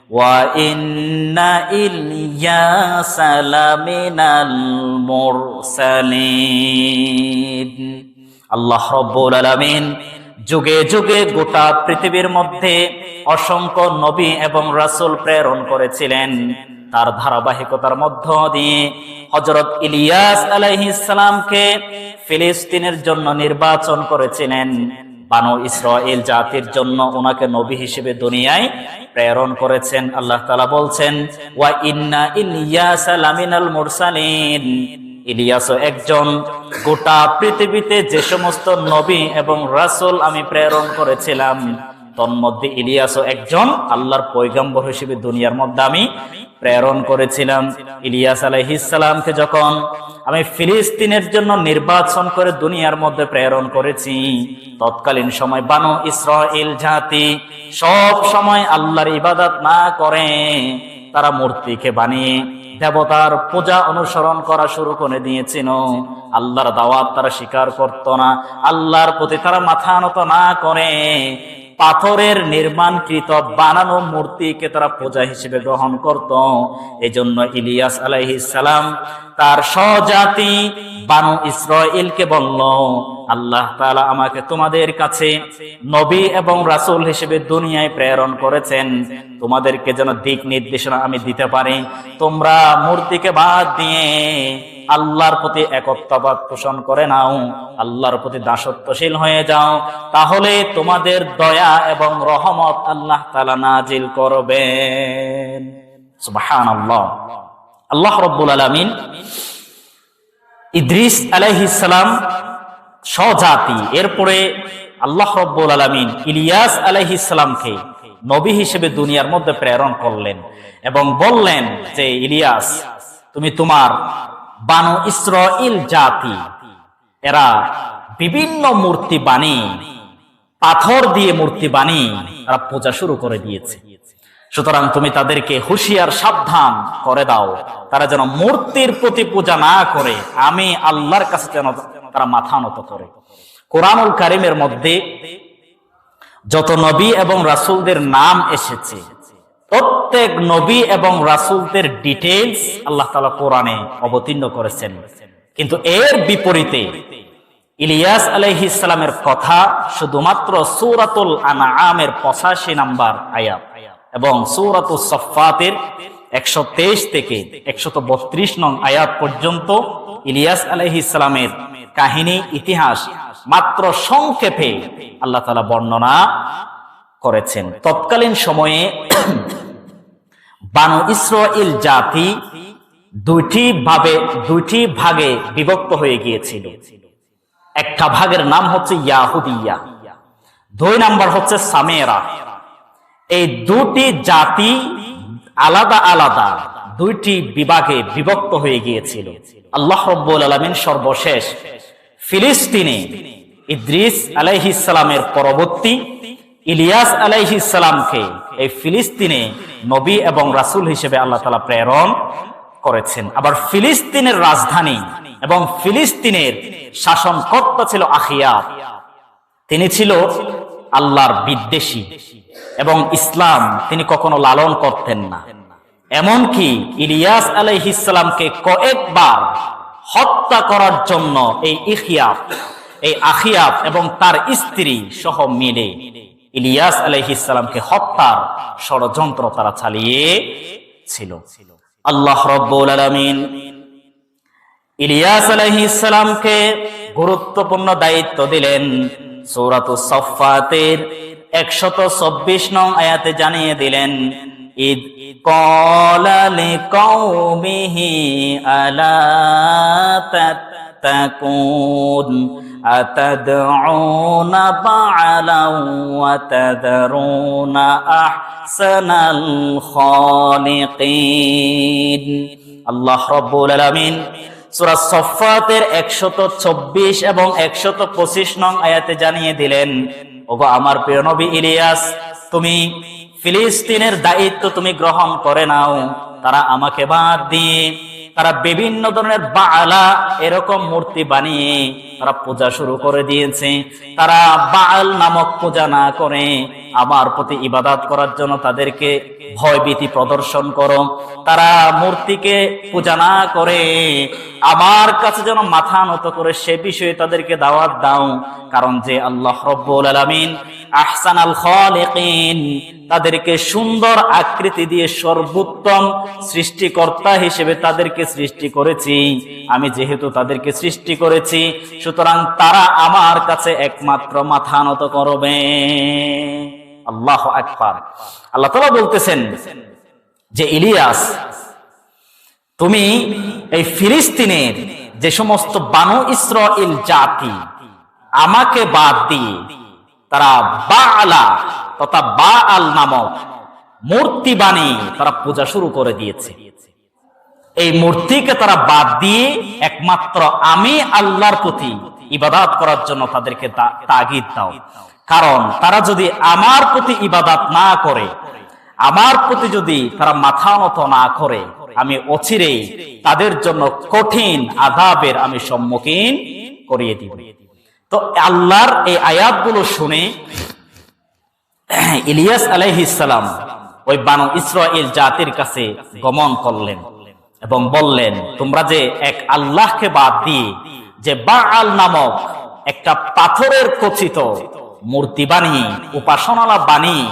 ওয়া ইন্না ইলিয়াসা লামিনাল মুরসালিন। আল্লাহ রাব্বুল আলামিন যুগে যুগে গোটা পৃথিবীর মধ্যে অসংখ্য নবী এবং রাসূল প্রেরণ করেছিলেন। তার ধারাবাহিকতার মধ্য দিয়ে হযরত ইলিয়াস আলাইহিস সালামকে ফিলিস্তিনের জন্য নির্বাচন করেছিলেন। বানু ইসরাইল জাতির জন্য ওনাকে নবী হিসেবে দুনিয়ায় প্রেরণ করেছেন। আল্লাহ তাআলা বলছেন, ওয়া ইন্না ইলিয়াসা লামিনাল মুরসালিন। ইলিয়াসও একজন, গোটা পৃথিবীতে যে সমস্ত নবী এবং রাসূল আমি প্রেরণ করেছিলাম তন্মধ্যে ইলিয়াসও একজন, আল্লাহর পয়গম্বর হিসেবে দুনিয়ার মধ্যে আমি প্রেরণ করেছিলাম। ইলিয়াস আলাইহিস সালামকে যখন আমি ফিলিস্তিনের জন্য নির্বাচন করে দুনিয়ার মধ্যে প্রেরণ করেছি, তৎকালীন সময় বানু ইসরাইল জাতি সব সময় আল্লাহর ইবাদত না করে তারা মূর্তিকে বানিয়ে দেবতার পূজা অনুসরণ করা শুরু করে দিয়েছিল। আল্লাহর দাওয়াত তারা স্বীকার করত না, আল্লাহর প্রতি তারা মাথা নত না করে পাথরের নির্মাণকৃত বানানো মূর্তিকে তারা পূজা হিসেবে গ্রহণ করত। এজন্য ইলিয়াস আলাইহিস সালাম তার স্বজাতি বানু ইসরাইলকে বলল, আল্লাহ তাআলা আমাকে তোমাদের কাছে নবী এবং রাসূল হিসেবে দুনিয়ায় প্রেরণ করেছেন, তোমাদেরকে যেন দিক নির্দেশনা আমি দিতে পারি। তোমরা মূর্তিকে বাদ দিয়ে আল্লাহর প্রতি একত্ববাদ পোষণ করে নাও, আল্লাহর প্রতি দাসত্বশীল হয়ে যাও, তাহলে তোমাদের দয়া এবং রহমত আল্লাহ তাআলা নাজিল করবেন। সুবহানাল্লাহ। আল্লাহ রাব্বুল আলামিন ইদ্রিস আলাইহিস সালাম স্বজাতি, এরপরে আল্লাহ রাব্বুল আলামিন ইলিয়াস আলাইহিস সালামকে নবী হিসেবে দুনিয়ার মধ্যে প্রেরণ করলেন এবং বললেন যে, ইলিয়াস তুমি তোমার বানু ইসরাইল জাতি, এরা বিভিন্ন মূর্তি বানিয়ে, পাথর দিয়ে মূর্তি বানিয়ে তারা পূজা শুরু করে দিয়েছে। সুতরাং তুমি তাদেরকে হুঁশিয়ার সাবধান করে দাও, তারা যেন মূর্তির প্রতি পূজা না করে আমি আল্লাহর কাছে যেন তারা মাথা নত করে। কোরআনুল কারীমের মধ্যে যত নবী এবং রাসূলদের নাম এসেছে, প্রত্যেক নবী এবং রাসূলদের ডিটেইলস আল্লাহ তাআলা কোরআনে অবতীর্ণ করেছেন। কিন্তু এর বিপরীতে ইলিয়াস আলাইহিস সালামের কথা শুধুমাত্র সূরাতুল আনআমের 85 নম্বর আয়াত এবং সূরাতুস সাফফাতের 123 থেকে 132 নং আয়াত পর্যন্ত ইলিয়াস আলাইহিস সালামের কাহিনী, ইতিহাস মাত্র সংক্ষেপে আল্লাহ তাআলা বর্ণনা করেছেন। তৎকালীন সময়ে বানু ইসরাইল জাতি দুইটি ভাগে বিভক্ত হয়ে গিয়েছিল। একটা ভাগের নাম হচ্ছে ইয়াহুদিয়া, 2 নাম্বার হচ্ছে সামেরা। এই দুটি জাতি আলাদা আলাদা দুইটি বিভাগে বিভক্ত হয়ে গিয়েছিল। আল্লাহ রাব্বুল আলামিন সর্বশেষ ফিলিস্তিনে ইদ্রিস আলাইহিস সালামের পরবর্তী ইলিয়াস আলাইহিস সালামকে এই ফিলিস্তিনে নবী এবং রাসূল হিসেবে আল্লাহ তাআলা প্রেরণ করেছেন। আবার ফিলিস্তিনের রাজধানী এবং ফিলিস্তিনের শাসনকর্তা ছিল আখিয়াব। তিনি ছিল আল্লাহর বিদ্বেষী এবং ইসলাম তিনি কখনো লালন করতেন না। এমনকি ইলিয়াস আলাইহিস সালামকে কয়েকবার হত্যা করার জন্য এই আখিয়াব এবং তার স্ত্রী সহ মিলে ইলিয়াস আলাইহিস সালামকে হত্যার ষড়যন্ত্র তারা চালিয়েছিল। আল্লাহ রাব্বুল আলামিন ইলিয়াস আলাইহিস সালামকে গুরুত্বপূর্ণ দায়িত্ব দিলেন। সূরাতুস সাফফাতের 124 নং আয়াতে জানিয়ে দিলেন, ইদ ক্বালা লিকাওমিহি আলা তাত্তাকুন আতাদউনা বা'লান ওয়া তাদরুনা আহসানাল খালিকিন। আল্লাহ রাব্বুল আলামিন সূরা সাফফাতের 124 এবং 125 নং আয়াতে জানিয়ে দিলেন, ওগো আমার প্রিয় নবী ইলিয়াস, তুমি ফিলিস্তিনের দায়িত্ব তুমি গ্রহণ করে নাও। তারা আমাকে বাদ দিয়ে তারা বিভিন্ন ধরনের বাআলা এরকম মূর্তি বানিয়ে তারা পূজা শুরু করে দিয়েছে। তারা বাআল নামক পূজা না করে আমার প্রতি ইবাদত করার জন্য তাদেরকে ভয়ভীতি প্রদর্শন করো। তারা মূর্তিকে পূজা না করে আমার কাছে যেন মাথা নত করে সে বিষয়ে তাদেরকে দাওয়াত দাও। কারণ যে আল্লাহ রব্বুল আলামিন আহসানাল খালিকিন, তাদেরকে সুন্দর আকৃতি দিয়ে সর্বোত্তম সৃষ্টিকর্তা হিসেবে তাদেরকে সৃষ্টি করেছি। আমি যেহেতু তাদেরকে সৃষ্টি করেছি, সুতরাং তারা আমার কাছে একমাত্র মাথা নত করবে। আল্লাহু আকবার। আল্লাহ তাআলা বলতেছেন যে ইলিয়াস, তুমি এই ফিলিস্তিনের যে সমস্ত বানু ইসরাইল জাতি আমাকে বাদ দিয়ে তারা বাআলা তথা বাআল নামক মূর্তি বানিয়ে তারা পূজা শুরু করে দিয়েছে, এই মূর্তিকে তারা বাদ দিয়ে একমাত্র আমি আল্লাহর প্রতি ইবাদত করার জন্য তাদেরকে তাগিদ দাও। কারণ তারা যদি আমার প্রতি ইবাদত না করে, আমার প্রতি যদি তারা মাথা নত না করে, আমি অচিরেই তাদের জন্য কঠিন আযাবের আমি সম্মুখীন করিয়ে দিব। তো আল্লাহর এই আয়াতগুলো শুনে ইলিয়াস আলাইহিস সালাম ওই বানু ইসরাইল জাতির কাছে গমন করলেন এবং বললেন, তোমরা যে এক আল্লাহকে বাদ দিয়ে যে বাআল নামক একটা পাথরের খচিত মূর্তি বানিয়ে উপাসনালয় বানিয়ে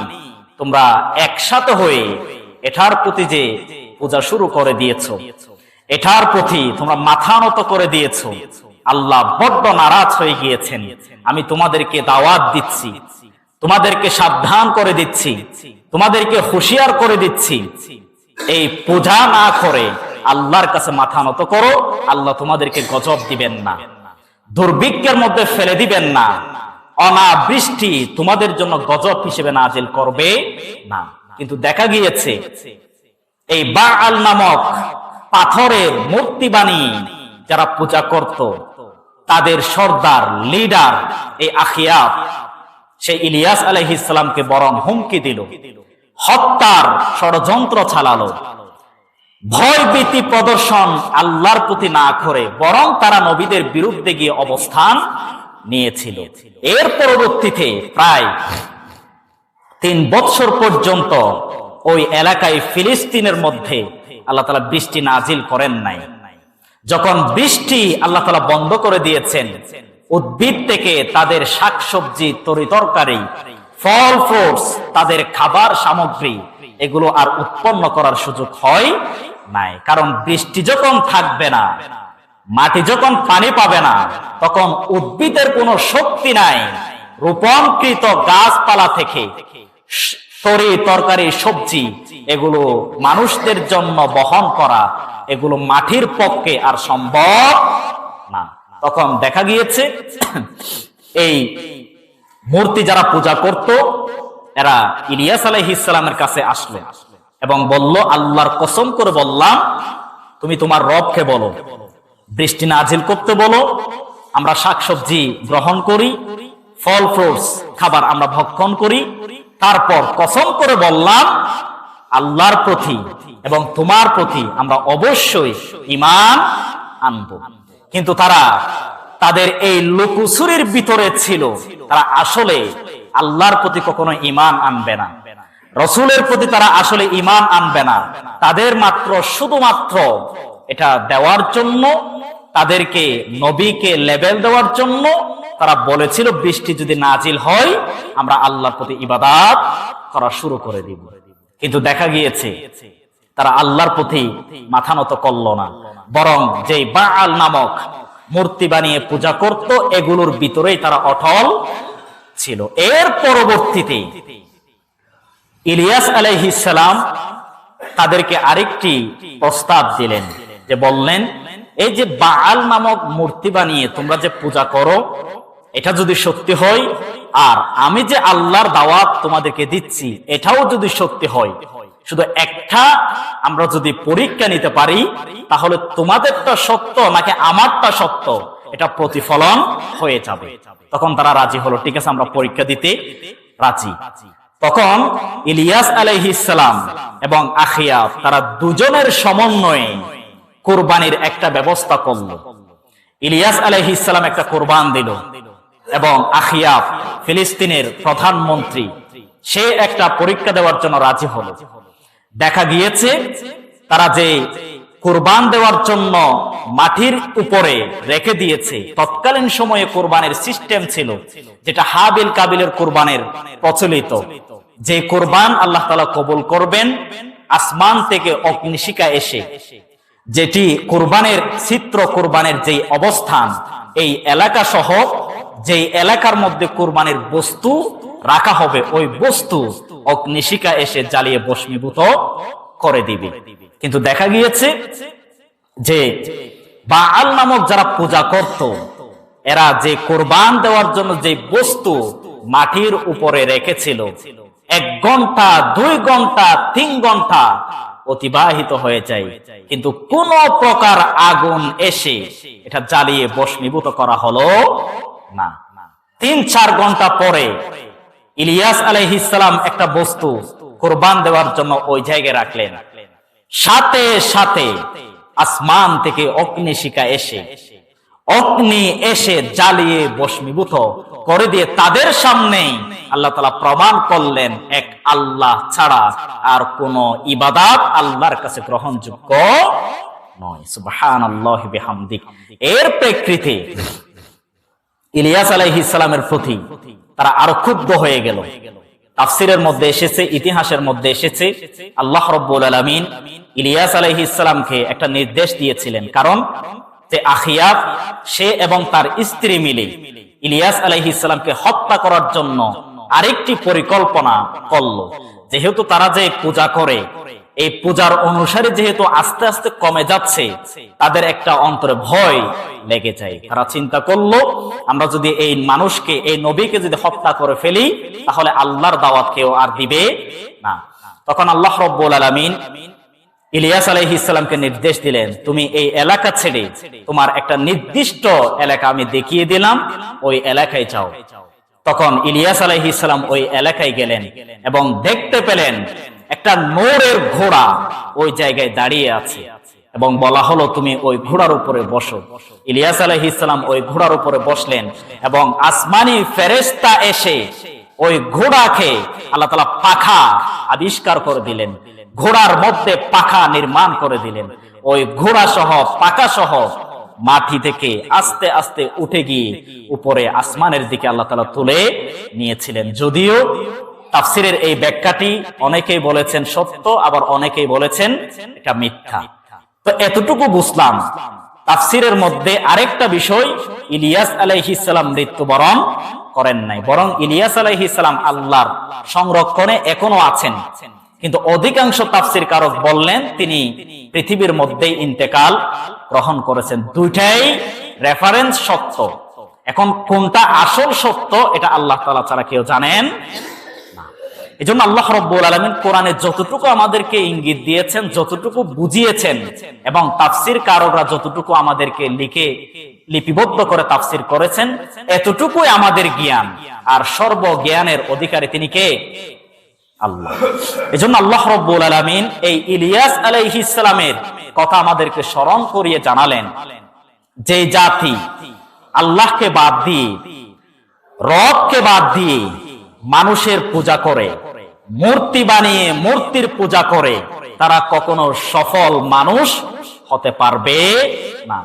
তোমরা একসাথে হয়ে এটার প্রতি যে পূজা শুরু করে দিয়েছো, এটার প্রতি তোমরা মাথা নত করে দিয়েছো, আল্লাহ বড্ড নারাজ হয়ে গিয়েছেন। আমি তোমাদেরকে দাওয়াত দিচ্ছি, তোমাদেরকে সাবধান করে দিচ্ছি, তোমাদেরকে হুঁশিয়ার করে দিচ্ছি, এই পূজা না করে আল্লাহর কাছে মাথা নত করো। আল্লাহ তোমাদেরকে গজব দিবেন না, দুর্ভিক্ষের মধ্যে ফেলে দিবেন না, অনাবৃষ্টি তোমাদের জন্য গজব হিসেবে নাজিল করবে না। কিন্তু দেখা গিয়েছে এই বাআল নামক পাথরের মূর্তি বানিয়ে যারা পূজা করত, তাদের সর্দার লিডার এই আখিয়াব সে ইলিয়াস আলাইহিস সালামকে বরং হুমকি দিল, হত্যার ষড়যন্ত্র চালালো, ভয়ভীতি প্রদর্শন আল্লাহর প্রতি না করে বরং তারা নবীদের বিরুদ্ধে গিয়ে অবস্থান নিয়েছিল। এর পরবর্তীতে প্রায় 3 বছর পর্যন্ত ওই এলাকায় ফিলিস্তিনের মধ্যে আল্লাহ তাআলা বৃষ্টি নাজিল করেন নাই। যখন বৃষ্টি আল্লাহ তাআলা বন্ধ করে দিয়েছেন, উদ্ভিদ থেকে তাদের শাকসবজি, তরিতরকারি, ফল ফ্রুটস, তাদের খাবার সামগ্রী এগুলো আর উৎপন্ন করার সুযোগ হয় নাই। কারণ বৃষ্টি যখন থাকবে না, মাটি যখন পানি পাবে না, তখন উদ্ভিদের কোনো শক্তি নাই রোপণকৃত গাছপালা থেকে তরকারি সবজি এগুলো মানুষদের জন্য বহন করা, এগুলো মাটির পক্ষে আর সম্ভব না। তখন দেখা গিয়েছে এই মূর্তি যারা পূজা করত, এরা ইলিয়াস আলাইহিস সালামের কাছে আসলেন এবং বলল, আল্লাহর কসম করে বললাম, তুমি তোমার রবকে বলো বৃষ্টি নাজিল করতে বলো, আমরা শাকসবজি গ্রহণ করি, ফল ফ্রুটস খাবার আমরা ভক্ষণ করি। তারপর কসম করে বললাম আল্লাহর প্রতি এবং তোমার প্রতি আমরা অবশ্যই ঈমান আনব। কিন্তু তারা তাদের এই লুকোচুরির ভিতরে ছিল, তারা আসলে আল্লাহর প্রতি কখনো ঈমান আনবে না, রাসূলের প্রতি তারা আসলে ঈমান আনবে না। তাদের মাত্র শুধুমাত্র এটা দেওয়ার জন্য, তাদেরকে নবীকে লেবেল দেওয়ার জন্য তারা বলেছিল বৃষ্টি যদি নাজিল হয় আমরা আল্লাহর প্রতি ইবাদত করা শুরু করে দিব। কিন্তু দেখা গিয়েছে তারা আল্লাহর প্রতি মাথা নত করল না, বরং যে বাআল নামক মূর্তি বানিয়ে পূজা করত এগুলোর ভিতরেই তারা অটল ছিল। এর পরবর্তীতে ইলিয়াস আলাইহিস সালাম তাদেরকে আরেকটি প্রস্তাব দিলেন, যে বললেন, এই যে বাআল নামক মূর্তি বানিয়ে তোমরা যে পূজা করো, এটা যদি সত্যি হয় আর আমি যে আল্লাহর দাওয়াত তোমাদেরকে দিচ্ছি এটাও যদি সত্যি হয়, শুধু একটা আমরা যদি পরীক্ষা নিতে পারি, তাহলে তোমাদেরটা সত্য নাকি আমারটা সত্য এটা প্রতিফলন হয়ে যাবে। তখন তারা রাজি হলো, ঠিক আছে আমরা পরীক্ষা দিতে রাজি। তখন ইলিয়াস আলাইহিস সালাম এবং আখিয়াব তারা দুজনের সমন্বয়ে কুরবানির একটা ব্যবস্থা করলো। ইলিয়াস আলাইহিস সালাম একটা কুরবান দিল এবং আখিয়াব ফিলিস্তিনের প্রধানমন্ত্রী সে একটা পরীক্ষা দেওয়ার জন্য রাজি হলো। দেখা গিয়েছে তারা যে কুরবান দেওয়ার জন্য মাটির উপরে রেখে দিয়েছে, তৎকালীন সময়ে কুরবানের সিস্টেম ছিল যেটা হাবিল কাবিলের কুরবানের প্রচলিত, যে কুরবান আল্লাহ তাআলা কবুল করবেন, আসমান থেকে অগ্নিশিখা এসে যেটি কুরবানের চিত্র, কুরবানের যে অবস্থান, এই এলাকা সহ যেই এলাকার মধ্যে কুরবানির বস্তু রাখা হবে ওই বস্তু অগ্নিশিখা এসে জ্বালিয়ে ভস্মীভূত করে দিবে। কিন্তু দেখা গিয়েছে যে বাআল নামক যারা পূজা করত, এরা যে কুরবান দেওয়ার জন্য যে বস্তু মাটির উপরে রেখেছিল, 1 ঘন্টা 2 ঘন্টা 3 ঘন্টা অতিবাহিত হয়ে যায়, কিন্তু কোন প্রকার আগুন এসে এটা জ্বালিয়ে ভস্মীভূত করা হলো না। 3-4 ঘন্টা পরে ইলিয়াস আলাইহিস সালাম একটা বস্তু কুরবান দেওয়ার জন্য ওই জায়গায় রাখলেন, সাথে সাথে আসমান থেকে অগ্নিশিখা এসে অগ্নি এসে জ্বালিয়ে ভস্মীভূত করে দিয়ে তাদের সামনে আল্লাহ তাআলা প্রমাণ করলেন এক আল্লাহ ছাড়া আর কোন ইবাদত আল্লাহর কাছে গ্রহণযোগ্য নয়। সুবহানাল্লাহি বিহামদিহি। এর প্রেক্ষিতে ইলিয়াস আলাইহিস সালামের প্রতি তারা আরো ক্ষুব্ধ হয়ে গেল। তাফসীরের মধ্যে এসেছে, ইতিহাসের মধ্যে এসেছে, আল্লাহ রাব্বুল আলামিন ইলিয়াস আলাইহিস সালামকে একটা নির্দেশ দিয়েছিলেন, কারণ যে আখিয়াব সে এবং তার স্ত্রী মিলে ইলিয়াস আলাইহিস সালামকে হত্যা করার জন্য আরেকটি পরিকল্পনা করলো। যেহেতু তারা যে পূজা করে, এই পূজার অনুসারে যেহেতু আস্তে আস্তে কমে যাচ্ছে, তাদের একটা অন্তরে ভয় লেগে যায়। তারা চিন্তা করলো, আমরা যদি এই মানুষকে, এই নবীকে যদি হত্যা করে ফেলি, তাহলে আল্লাহর দাওয়াত কেউ আর দিবে না। তখন আল্লাহ রাব্বুল আলামিন ইলিয়াস আলাইহিস সালামকে নির্দেশ দিলেন, তুমি এই এলাকা ছেড়ে তোমার একটা নির্দিষ্ট এলাকা আমি দেখিয়ে দিলাম, ওই এলাকায় যাও। তখন ইলিয়াস আলাইহিস সালাম ওই এলাকায় গেলেন এবং দেখতে পেলেন একটা নূরের ঘোড়া ওই জায়গায় দাঁড়িয়ে আছে এবং বলা হলো, তুমি ওই ঘোড়ার উপরে বসো। ইলিয়াস আলাইহিস সালাম ওই ঘোড়ার উপরে বসলেন এবং আসমানি ফেরেশতা এসে ওই ঘোড়াকে আল্লাহ তাআলা পাখা আবিষ্কার করে দিলেন, ঘোড়ার মধ্যে পাখা নির্মাণ করে দিলেন। ওই ঘোড়া সহ পাখা সহ মাটি থেকে আস্তে আস্তে উঠে গিয়ে উপরে আসমানের দিকে আল্লাহ তাআলা তুলে নিয়েছিলেন। যদিও তাফসীরের এই ব্যাখ্যাটি অনেকেই বলেছেন সত্য, আবার অনেকেই বলেছেন এটা মিথ্যা। তো এতটুকু বুঝলাম। তাফসীরের মধ্যে আরেকটা বিষয়, ইলিয়াস আলাইহিস সালাম মৃত্যুবরণ করেন নাই, বরং ইলিয়াস আলাইহিস সালাম আল্লাহর সংরক্ষণে এখনো আছেন। কিন্তু অধিকাংশ তাফসীর কারক বললেন তিনি পৃথিবীর মধ্যেই ইন্তেকাল গ্রহণ করেছেন। দুইটাই রেফারেন্স সত্য। এখন কোনটা আসল সত্য এটা আল্লাহ তাআলা ছাড়া কেউ জানেন না। এজন্য আল্লাহ রাব্বুল আলামিন কোরআনে যতটুকু আমাদেরকে ইঙ্গিত দিয়েছেন, যতটুকু বুঝিয়েছেন, এবং তাফসীর কারকরা যতটুকু আমাদেরকে লিপিবদ্ধ করে তাফসীর করেছেন, এতটুকুই আমাদের জ্ঞান। আর সর্বজ্ঞানের অধিকারী তিনি কে? আল্লাহ। এজন্য আল্লাহ রাব্বুল আলামিন এই ইলিয়াস আলাইহিস সালামের কথা আমাদেরকে স্মরণ করিয়ে জানালেন, যে জাতি আল্লাহকে বাদ দিয়ে, রবকে বাদ দিয়ে মানুষের পূজা করে, মূর্তি বানিয়ে মূর্তির পূজা করে, তারা কখনো সফল মানুষ হতে পারবে না।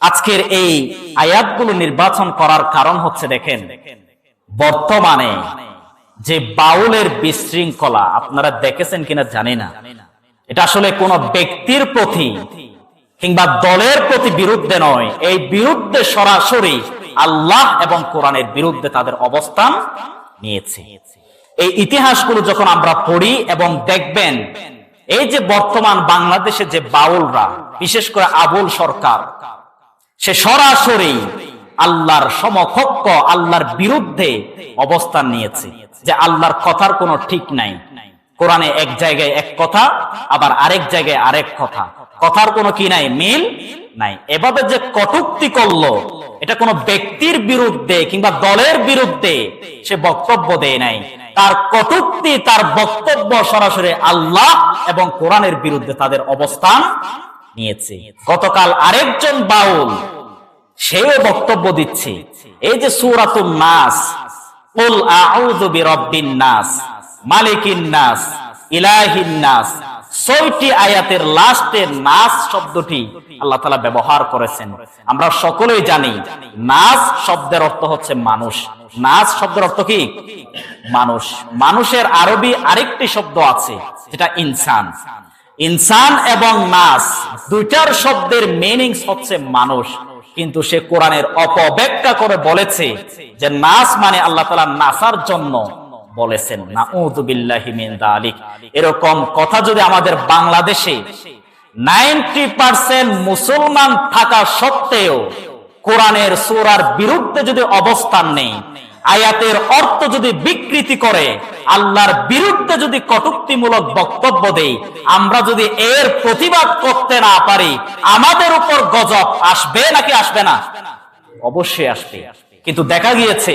আজকের এই আয়াতগুলো নির্বাচন করার কারণ হচ্ছে, দেখেন বর্তমানে যে বাউলের বিশৃঙ্খলা আপনারা দেখেছেন কিনা জানি না, এটা আসলে কোন ব্যক্তির প্রতি কিংবা দলের প্রতি বিরুদ্ধে নয়, এই বিরুদ্ধে সরাসরি আল্লাহ এবং কোরআনের বিরুদ্ধে তাদের অবস্থান নিয়েছে। এই ইতিহাসগুলো যখন আমরা পড়ি এবং দেখবেন, এই যে বর্তমান বাংলাদেশে যে বাউলরা, বিশেষ করে আবুল সরকার, সে সরাসরি আল্লাহর সমকক্ষ, আল্লাহর বিরুদ্ধে অবস্থান নিয়েছে, যে আল্লাহর কথার কোনো ঠিক নাই। কোরআনে এক জায়গায় এক কথা, আবার আরেক জায়গায় আরেক কথা, কথার কোনো কি নাই, মিল নাই। এভাবে যে কটূক্তি করলো, এটা কোনো ব্যক্তির বিরুদ্ধে কিংবা দলের বিরুদ্ধে সে বক্তব্য দেয় নাই, তার কটূক্তি, তার বক্তব্য সরাসরি আল্লাহ এবং কোরআনের বিরুদ্ধে তাদের অবস্থান নিয়েছে। গতকাল আরেকজন বাউল সেও বক্তব্য দিচ্ছে, এই যে সূরাতুন নাস, কুল আউযু বিরাব্বিন নাস, মালিকিন নাস, ইলাহিন নাস, ৬টি আয়াতের লাস্টের নাস শব্দটি আল্লাহ তাআলা ব্যবহার করেছেন। আমরা সকলেই জানি নাস শব্দের অর্থ হচ্ছে মানুষ। নাস শব্দের অর্থ কি? মানুষ। মানুষের আরবি আরেকটি শব্দ আছে যেটা ইনসান। ইনসান এবং নাস দুইটার শব্দের মিনিংস হচ্ছে মানুষ, কিন্তু সে কোরআনের অপব্যাখ্যা করে বলেছে যে নাস মানে আল্লাহ তাআলা নাসার জন্য বলেছেন। নাউযু বিল্লাহি মিন যালিক। এরকম কথা যদি আমাদের বাংলাদেশে 90% মুসলমান থাকা সত্ত্বেও কোরআনের সূরার বিরুদ্ধে যদি অবস্থান নেই, আয়াতের অর্থ যদি বিকৃতি করে, আল্লাহর বিরুদ্ধে যদি কটূক্তিমূলক বক্তব্য দেই, আমরা যদি এর প্রতিবাদ করতে না পারি, আমাদের উপর গজব আসবে নাকি আসবে না? অবশ্যই আসবে। কিন্তু দেখা গিয়েছে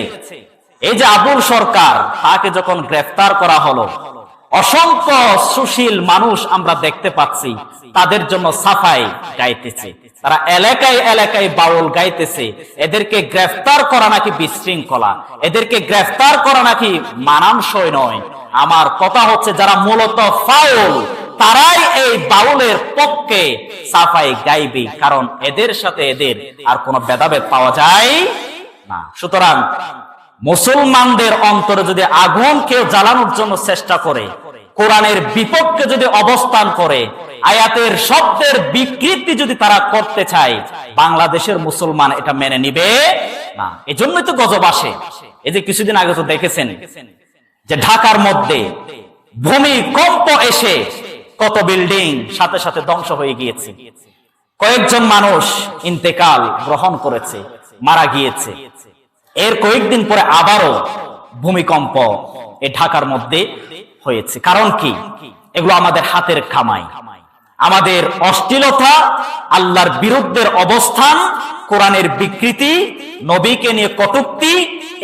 এই যে আবুল সরকার, তাকে যখন গ্রেফতার করা হলো, অসংখ্য সুশীল মানুষ আমরা দেখতে পাচ্ছি তাদের জন্য সাফাই গাইতেছে, তারা এলাকায় এলাকায় বাউল গাইতেছে। এদেরকে গ্রেফতার করা নাকি বিশৃঙ্খলা, এদেরকে গ্রেফতার করা নাকি মানানসই নয়। আমার কথা হচ্ছে যারা মূলত ফাউল তারাই এই বাউলের পক্ষে সাফাই গাইবে, কারণ এদের সাথে এদের আর কোনো ভেদাভেদ পাওয়া যায় না। সুতরাং মুসলমানদের অন্তরে যদি আগুন কেউ জ্বালানোর জন্য চেষ্টা করে, কোরআনের বিপক্ষে যদি অবস্থান করে, আয়াতের শব্দের বিকৃতি যদি তারা করতে চায়, বাংলাদেশের মুসলমান এটা মেনে নিবে না। এজন্যই তো গজব আসে। এই যে কিছুদিন আগে তো দেখেছেন যে ঢাকার মধ্যে ভূমিকম্প এসে কত বিল্ডিং সাথে সাথে ধ্বংস হয়ে গিয়েছে, কয়েকজন মানুষ ইন্তেকাল গ্রহণ করেছে, মারা গিয়েছে। এর কয়েকদিন পরে আবারও ভূমিকম্প এই ঢাকার মধ্যে হয়েছে। কারণ কি? এগুলো আমাদের হাতের কামাই, আমাদের অশ্লীলতা, আল্লাহর বিরুদ্ধের অবস্থান, কোরআনের বিকৃতি, নবীকে নিয়ে কটূক্তি,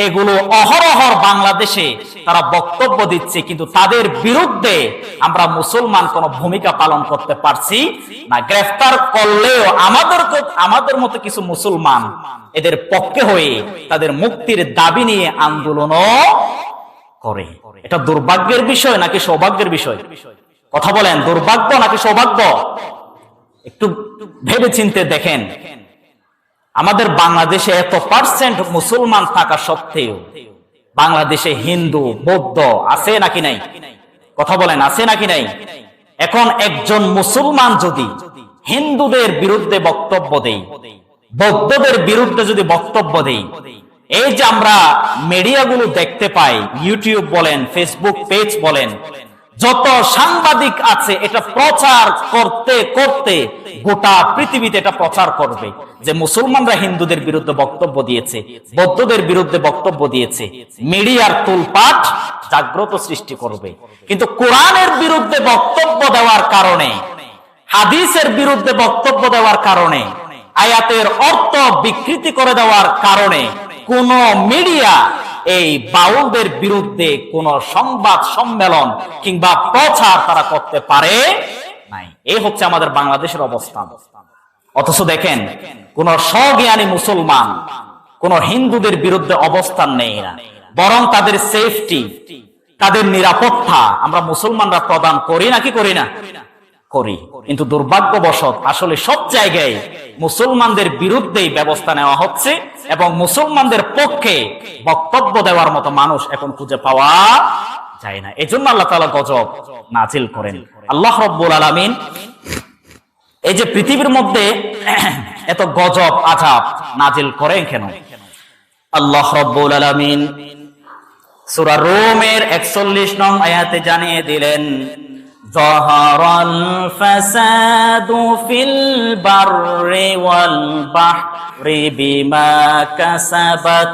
এগুলো অহরহর বাংলাদেশে তারা বক্তব্য দিচ্ছে, কিন্তু তাদের বিরুদ্ধে আমরা মুসলমান কোনো ভূমিকা পালন করতে পারছি না। গ্রেফতার করলেও আমাদের মতো কিছু মুসলমান এদের পক্ষে হয়ে তাদের মুক্তির দাবি নিয়ে আন্দোলনও করে। এটা দুর্ভাগ্যের বিষয় নাকি সৌভাগ্যের বিষয়? কথা বলেন, দুর্ভাগ্য নাকি সৌভাগ্য? একটু ভেবে চিন্তে দেখেন, আমাদের বাংলাদেশে এত পার্সেন্ট মুসলমান থাকা সত্ত্বেও বাংলাদেশে হিন্দু বৌদ্ধ আছে নাকি নাই? কথা বলেন, আছে নাকি নাই? এখন একজন মুসলমান যদি হিন্দুদের বিরুদ্ধে বক্তব্য দেই, বৌদ্ধদের বিরুদ্ধে যদি বক্তব্য দেই, এই যে আমরা মিডিয়াগুলো দেখতে পাই, ইউটিউব বলেন, ফেসবুক পেজ বলেন, যত সাংবাদিক আছে এটা প্রচার করতে করতে গোটা পৃথিবীতে এটা প্রচার করবে যে মুসলমানরা হিন্দুদের বিরুদ্ধে বক্তব্য দিয়েছে, বৌদ্ধদের বিরুদ্ধে বক্তব্য দিয়েছে। মিডিয়ার তুলপাট জাগ্রত সৃষ্টি করবে। কিন্তু কোরআনের বিরুদ্ধে বক্তব্য দেওয়ার কারণে, হাদিসের বিরুদ্ধে বক্তব্য দেওয়ার কারণে, আয়াতের অর্থ বিকৃতি করে দেওয়ার কারণে কোন মিডিয়া এই বাউলদের বিরুদ্ধে কোন সংবাদ সম্মেলন কিংবা প্রচার তারা করতে পারে নাই। এই হচ্ছে আমাদের বাংলাদেশের অবস্থান। অথচ দেখেন, কোন স্বজ্ঞানী মুসলমান কোন হিন্দুদের বিরুদ্ধে অবস্থান নেই না, বরং তাদের সেফটি, তাদের নিরাপত্তা আমরা মুসলমানরা প্রদান করি নাকি করি না? করি। কিন্তু দুর্ভাগ্যবশত আসলে সব জায়গায় মুসলমানদের বিরুদ্ধেই ব্যবস্থা নেওয়া হচ্ছে এবং মুসলমানদের পক্ষে বক্তব্য দেওয়ার মতো মানুষ এখন খুঁজে পাওয়া যায় না। এজন্য আল্লাহ তাআলা গজব নাজিল করেন। আল্লাহ রাব্বুল আলামিন এই যে পৃথিবীর মধ্যে এত গজব আযাব নাজিল করেন কেন? আল্লাহ রাব্বুল আলামিন সূরা রুমের 41 নং আয়াতে জানিয়ে দিলেন, যাহারাল ফাসাদু ফিল বাররি ওয়াল বাহরি বিমা কাসাবাত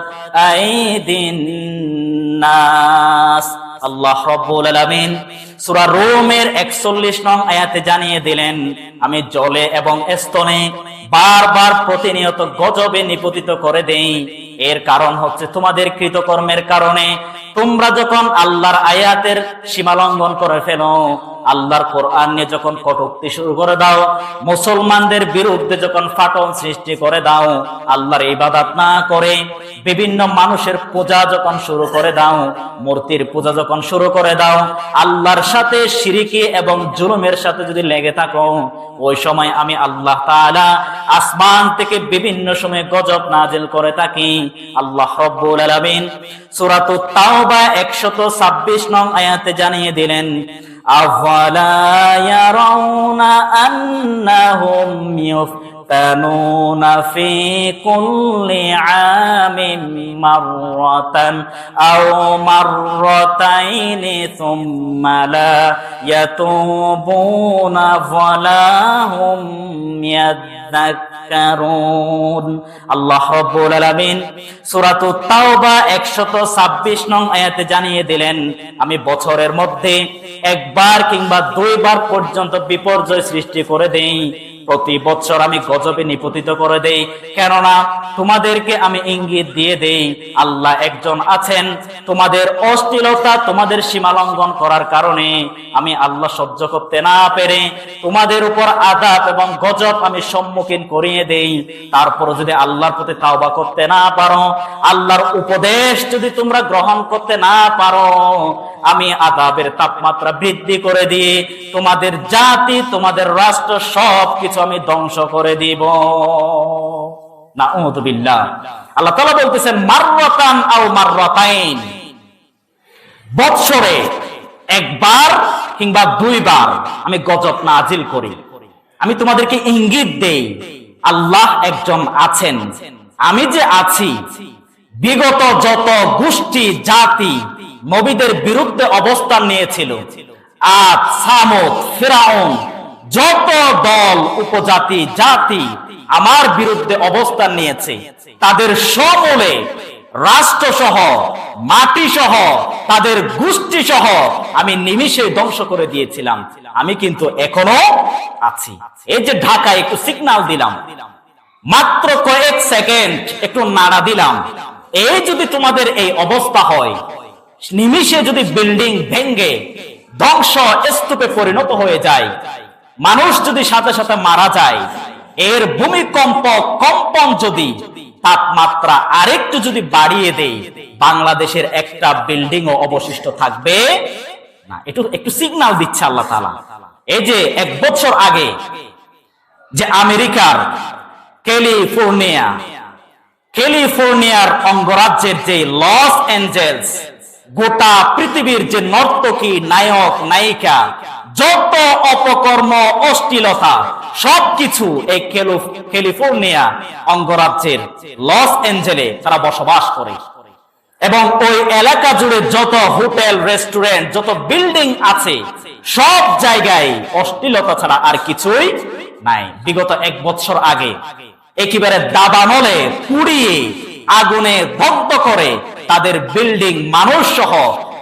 আইদিন নাস। আল্লাহ রাব্বুল আলামিন সূরা রুমের 41 নং আয়াতে জানিয়ে দিলেন, আমি জলে এবং স্তনে বারবার প্রতিনিয়ত গজবে নিপতিত করে দেই। এর কারণ হচ্ছে তোমাদের কৃতকর্মের কারণে। তোমরা যখন আল্লাহর আয়াতের সীমা লঙ্ঘন করে ফেলো, আল্লাহর কোরআন নিয়ে যখন কটূক্তি শুরু করে দাও, মুসলমানদের বিরুদ্ধে যখন ফাটল সৃষ্টি করে দাও, আল্লাহর ইবাদত না করে বিভিন্ন মানুষের পূজা যখন শুরু করে দাও, মূর্তির পূজা যখন শুরু করে দাও, আল্লাহর সাথে শিরকি এবং জুলুমের সাথে যদি লেগে থাকো, ওই সময় আমি আল্লাহ তাআলা আসমান থেকে বিভিন্ন সময় গজব নাজিল করে থাকি। আল্লাহ রাব্বুল আলামিন সূরাতুত তাওবা 126 নং আয়াতে জানিয়ে দিলেন, আফালা ইয়ারাউনা আন্নাহুম ইফতানুনা ফি কুল্লি আমিন মাররাতান আও মাররাতাইনি সুম্মা লা ইয়াতুবুনা ওয়ালা হুম ইয়াযাক্কারুন। আল্লাহ রাব্বুল আলামিন সূরাতুত তাওবা 126 নং আয়াতে জানিয়ে দিলেন, আমি বছরের মধ্যে একবার কিংবা দুইবার পর্যন্ত বিপর্যয় সৃষ্টি করে দেই, প্রতি বছর আমি গজবে নিপতিত করে দেই। কেননা তোমাদেরকে আমি ইঙ্গিত দিয়ে দেই আল্লাহ একজন আছেন, তোমাদের অশ্লীলতা, তোমাদের সীমা লঙ্ঘন করার কারণে আমি আল্লাহ সহ্য করতে না পেরে তোমাদের উপর আযাব এবং গজব আমি সম্মুখীন করিয়ে দেই। তারপর যদি আল্লাহর প্রতি তাওবা করতে না পারো, আল্লাহর উপদেশ যদি তোমরা গ্রহণ করতে না পারো, আমি আযাবের তাপমাত্রা বৃদ্ধি করে দিয়ে তোমাদের জাতি, তোমাদের রাষ্ট্র সবকিছু আমি ধ্বংস করে দিব। নাউযু বিল্লাহ। আল্লাহ তাআলা বলতেছেন মাররাতান আও মাররাতাইন, বৎসরে একবার কিংবা দুইবার আমি গজব নাজিল করি। আমি তোমাদেরকে ইঙ্গিত দেই আল্লাহ একজন আছেন। আমি যে আছি, বিগত যত গোষ্ঠী জাতি নবীদের বিরুদ্ধে অবস্থান নিয়েছিল, আদ, সামুদ, ফিরাউন, যত দল উপজাতি জাতি আমার বিরুদ্ধে অবস্থান নিয়েছে, তাদের সমূলে রাষ্ট্র সহ, মাটি সহ, তাদের গোষ্ঠী সহ আমি নিমিষে ধ্বংস করে দিয়েছিলাম। আমি কিন্তু এখনো আছি। এই যে ঢাকায় একটু সিগন্যাল দিলাম, মাত্র কয়েক সেকেন্ড একটু নাড়া দিলাম, এই যদি তোমাদের এই অবস্থা হয়, নিমিষে যদি বিল্ডিং ভেঙ্গে ধ্বংস স্তূপে পরিণত হয়ে যায়, মানুষ যদি সাথে সাথে মারা যায়, এর ভূমিকম্প কম্পন যদি তাপমাত্রা আরেকটু যদি বাড়িয়ে দেয়, বাংলাদেশের একটা বিল্ডিংও অবশিষ্ট থাকবে না। একটু সিগন্যাল দিচ্ছে আল্লাহ তাআলা। এই যে 1 বছর আগে যে আমেরিকার ক্যালিফোর্নিয়ার অঙ্গরাজ্যের যে লস অ্যাঞ্জেলস, গোটা পৃথিবীর যে নর্তকী, নায়ক, নায়িকা, যত অপকর্ম, অশ্লীলতা সবকিছু এই ক্যালিফোর্নিয়া অঙ্গরাজ্যের লস অ্যাঞ্জেলে তারা বসবাস করে। এবং ওই এলাকা জুড়ে যত হোটেল, রেস্টুরেন্ট, যত বিল্ডিং আছে, সব জায়গায় অশ্লীলতা ছাড়া আর কিছুই নাই। বিগত 1 বছর আগে একেবারে দাবানলে পুড়িয়ে আগুনে দগ্ধ করে তাদের বিল্ডিং মানুষ সহ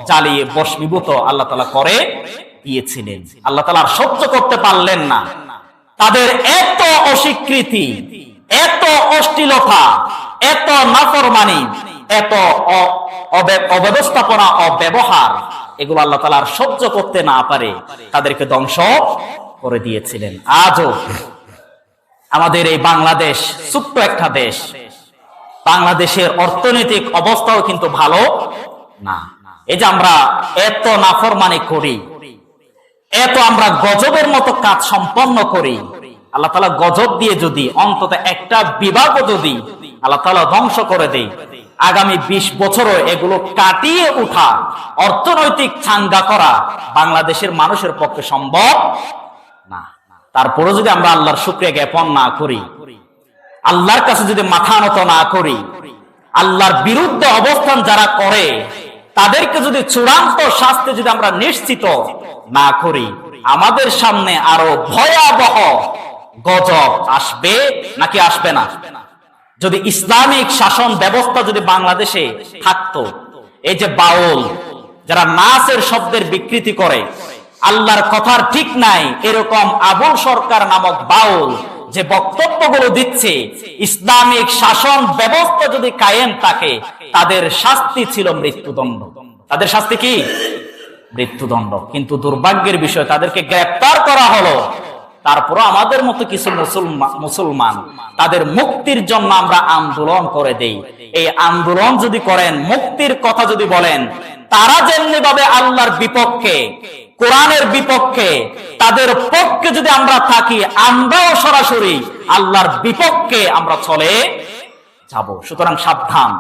জ্বালিয়ে ভস্মীভূত আল্লাহ তাআলা করে দিয়েছিলেন। আল্লাহ তাআলা আর সহ্য করতে পারলেন না। তাদের এত অস্বীকৃতি, এত অশ্লীলতা, এত নাফরমানি, এত অব্যবস্থাপনা, অব্যবহার, এগুলো আল্লাহ তাআলা আর সহ্য করতে না পারে তাদেরকে ধ্বংস করে দিয়েছিলেন। আজও আমাদের এই বাংলাদেশ ছোট্ট একটা দেশ, বাংলাদেশের অর্থনৈতিক অবস্থাও কিন্তু ভালো না। এই যে আমরা এত নাফরমানি করি, এত আমরা গজবের মতো কাজ সম্পন্ন করি, আল্লাহ তাআলা গজব দিয়ে যদি অন্তত একটা বিভাগও যদি আল্লাহ তাআলা ধ্বংস করে দেয়, আগামী 20 বছরও এগুলো কাটিয়ে উঠা, অর্থনৈতিক চাঙ্গা করা বাংলাদেশের মানুষের পক্ষে সম্ভব না। তারপরে যদি আমরা আল্লাহর শুকরিয়া জ্ঞাপন না করি, আল্লাহর কাছে যদি মাথা নত না করি, আল্লাহর বিরুদ্ধে অবস্থান যারা করে তাদেরকে যদি চূড়ান্ত শাস্তি যদি আমরা নিশ্চিত না করি, আমাদের সামনে আরো ভয়াবহ গজব আসবে নাকি আসবে না? যদি ইসলামিক শাসন ব্যবস্থা যদি বাংলাদেশে থাকতো, এই যে বাউল যারা নাচের শব্দের বিকৃতি করে, আল্লাহর কথার ঠিক নাই এরকম আবুল সরকার নামক বাউল যে বক্তব্যগুলো দিচ্ছে, ইসলামিক শাসন ব্যবস্থা যদি কায়েম থাকে, তাদের শাস্তি ছিল মৃত্যুদণ্ড। তাদের শাস্তি কি? মৃত্যুদণ্ড। কিন্তু দুর্ভাগ্যের বিষয়, তাদেরকে গ্রেফতার করা হলো, তারপরও আমাদের মতো কিছু মুসলমান তাদের মুক্তির জন্য আমরা আন্দোলন করে দেই। এই আন্দোলন যদি করেন, মুক্তির কথা যদি বলেন, তারা যেমনি ভাবে আল্লাহর বিপক্ষে, কোরআনের বিপক্ষে, তাদের পক্ষে যদি আমরা থাকি, আমরাও সরাসরি আল্লাহর বিপক্ষে আমরা চলে যাব। সুতরাং সাবধান,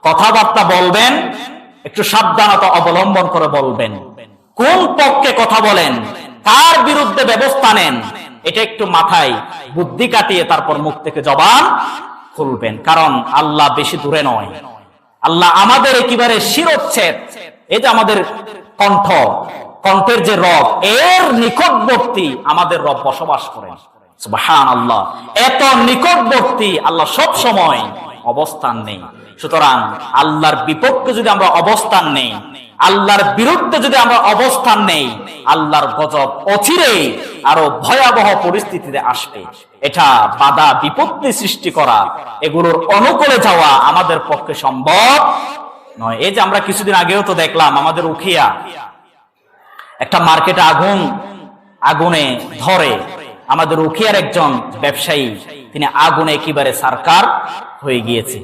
কথাবার্তা বলবেন একটু সাবধানতা অবলম্বন করে বলবেন। কোন পক্ষে কথা বলেন, কার বিরুদ্ধে ব্যবস্থা নেন, এটা একটু মাথায় বুদ্ধি কাটিয়ে তারপর মুখ থেকে জবান খুলবেন। কারণ আল্লাহ বেশি দূরে নয়, আল্লাহ আমাদের একেবারে শিরোচ্ছেদ, এই যে আমাদের কণ্ঠের যে রব, এর নিকটবর্তী আমাদের রব বসবাস করেন। সুবহানাল্লাহ, এত নিকটবর্তী আল্লাহ সব সময় অবস্থান নেই। সুতরাং আল্লাহর বিপক্ষে যদি আমরা অবস্থান নেই, আল্লাহর বিরুদ্ধে যদি আমরা অবস্থান নেই, আল্লাহর গজব অচিরেই আরো ভয়াবহ পরিস্থিতিতে আসবে। এটা বাধা বিপত্তি সৃষ্টি করা, এগুলোর অনুকূলে যাওয়া আমাদের পক্ষে সম্ভব নয়। এই যে আমরা কিছুদিন আগেও তো দেখলাম, আমাদের উখিয়া একটা মার্কেটে আগুনে ধরে, আমাদের উখিয়ার একজন ব্যবসায়ী তিনি আগুনে একেবারে সারকার হয়ে গিয়েছে।